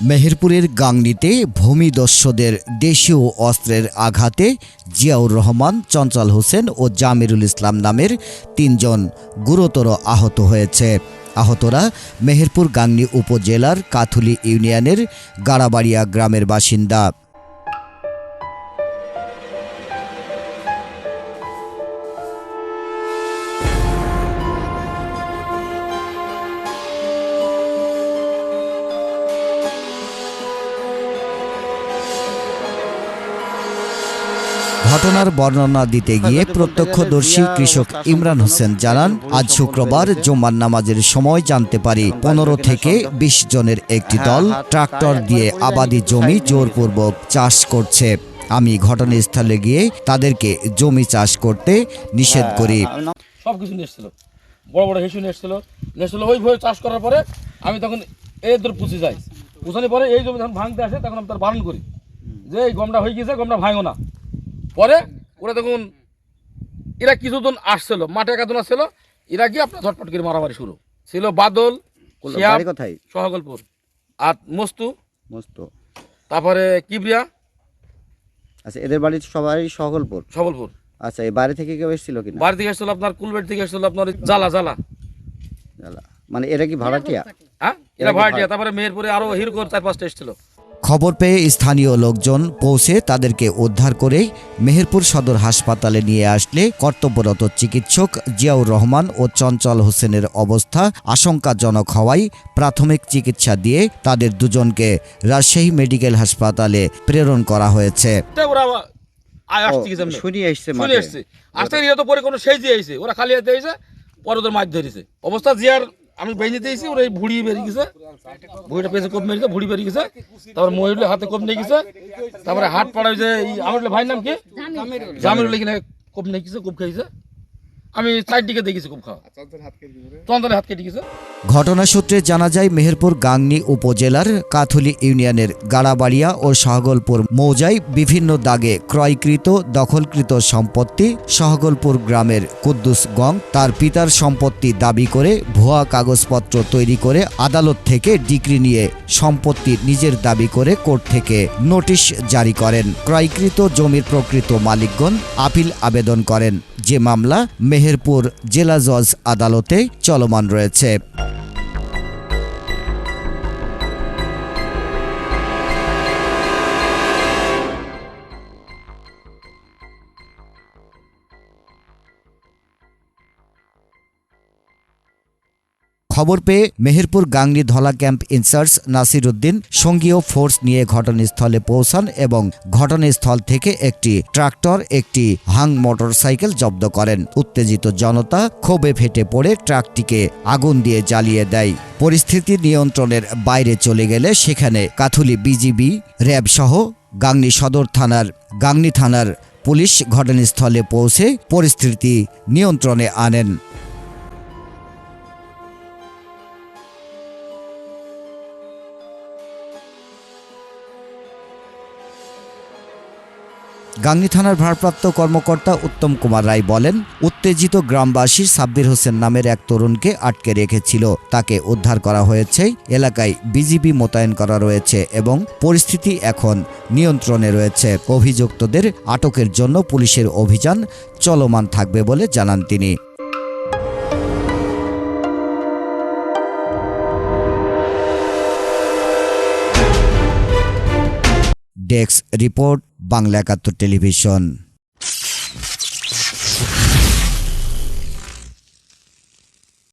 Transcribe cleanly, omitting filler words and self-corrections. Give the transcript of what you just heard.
মেহেরপুরের গাংনীতে ভূমিদস্যুদের দেশীয় অস্ত্রের আঘাতে জিয়াউর রহমান, চঞ্চল হোসেন ও জামিরুল ইসলাম নামের ৩ জন গুরুতর আহত হয়েছে। আহতরা মেহেরপুর গাংনী উপজেলার কাথুলি ইউনিয়নের গাড়াবাড়িয়া গ্রামের বাসিন্দা। ঘটনার বর্ণনা দিতে গিয়ে প্রত্যক্ষদর্শী কৃষক ইমরান হোসেন জানান, আজ শুক্রবার জুমার নামাজের সময় জানতে পারি ১৫ থেকে ২০ জনের একটি দল ট্রাক্টর দিয়ে আবাদি জমি জোরপূর্বক চাষ করছে। আমি ঘটনাস্থলে গিয়ে তাদেরকে জমি চাষ করতে নিষেধ করি। সবকিছু নিয়ে এসেছিল, বড় বড় হিসু নিয়ে এসেছিল, ওইভাবে চাষ করার পরে আমি তখন এই দূর পুষে যাই। পুষানোর পরে এই জমি যখন ভাঙতে আসে তখন আমি তার বারণ করি যে এই গমটা হয়ে গেছে, গমটা ভাঙো না। পরে ওরা তখন এরা কিছুজন আসছিল, মাঠে একাজন আসছিল, এরা গিয়ে আপনার ঝটপট করে মারামারি শুরু ছিল। বাদল কোথায়? সহগলপুর আর মস্তু, তারপরে কিবরিয়া। আচ্ছা, এদের বাড়ি সবাই সহগলপুর। আচ্ছা, এই বাড়ি থেকে কেউ এসেছিল কিনা? বাড়ি থেকে এসেছিল আপনার কুলবেট থেকে এসেছিল আপনার জ্বালা। মানে এরা কি ভাড়াটিয়া? হ্যাঁ, এরা ভাড়াটিয়া। তারপরে মেহেরপুরে আরো হিরকোর ৪-৫টা এসেছিল। খবর পেয়ে স্থানীয় লোকজন পৌঁছে তাদেরকে উদ্ধার করে মেহেরপুর সদর হাসপাতালে নিয়ে আসলে কর্তব্যরত চিকিৎসক জিয়াউর রহমান ও চঞ্চল হোসেনের অবস্থা আশঙ্কাজনক হওয়ায় প্রাথমিক চিকিৎসা দিয়ে তাদের দুজনকে রাজশাহী মেডিকেল হাসপাতালে প্রেরণ করা হয়েছে। ওরা খালি হাতে এসে পরে ওদের মাছ ধরেছে। অবস্থা জিয়ার আমি বেঁধে দিয়েছি, ওরা এই ভুড়ি বেরিয়ে গেছে, ভুড়িটা পেয়েছে, কোপ মেরেছে, ভুড়ি বেরিয়ে গেছে। তারপর মহিলা হাতে কোপ নিয়ে গেছে। তারপরে হাট পাড়ায় যে আমার ভাইয়ের নাম কি, জামিরুল, এখানে কোপ নিয়ে গেছে, কোপ খেয়েছে। আমি চারদিকে দেখেছি কোপ খাওয়া, চন্দনের হাত কেটে গেছে। ঘটনা সূত্রে জানা যায়, মেহেরপুর গাংনী উপজেলার কাথুলি ইউনিয়নের গাড়াবাড়িয়া ও সহগলপুর মৌজায় বিভিন্ন দাগে ক্রয়কৃত দখলকৃত সম্পত্তি সহগলপুর গ্রামের কুদ্দুস গং তার পিতার সম্পত্তি দাবি করে ভুয়া কাগজপত্র তৈরি করে আদালত থেকে ডিক্রি নিয়ে সম্পত্তি নিজের দাবি করে কোর্ট থেকে নোটিশ জারি করেন। ক্রয়কৃত জমির প্রকৃত মালিকগণ আপিল আবেদন করেন, যে মামলা মেহেরপুর জেলা জজ আদালতে চলমান রয়েছে। খবর পেয়ে মেহেরপুর গাংনী ধলা ক্যাম্প ইনচার্জ নাসির উদ্দিন সঙ্গীয় ফোর্স নিয়ে ঘটনাস্থলে পৌঁছান এবং ঘটনাস্থল থেকে একটি ট্রাক্টর, একটি হাং মোটরসাইকেল জব্দ করেন। উত্তেজিত জনতা ক্ষোভে ফেটে পড়ে ট্রাকটিকে আগুন দিয়ে জ্বালিয়ে দেয়। পরিস্থিতি নিয়ন্ত্রণের বাইরে চলে গেলে সেখানে কাথুলি বিজিবি, র্যাব সহ গাংনী থানার পুলিশ ঘটনাস্থলে পৌঁছে পরিস্থিতি নিয়ন্ত্রণে আনেন। গাংনী থানার ভারপ্রাপ্ত কর্মকর্তা উত্তম কুমার রায় বলেন, উত্তেজিত গ্রামবাসী সাব্বির হোসেন নামের এক তরুণকে আটকে রেখেছিল, তাকে উদ্ধার করা হয়েছে। এলাকায় বিজিবি মোতায়েন করা রয়েছে এবং পরিস্থিতি এখন নিয়ন্ত্রণে রয়েছে। অভিযুক্তদের আটকের জন্য পুলিশের অভিযান চলমান থাকবে বলে জানান তিনি। Desk report, Bangla ৭১ television.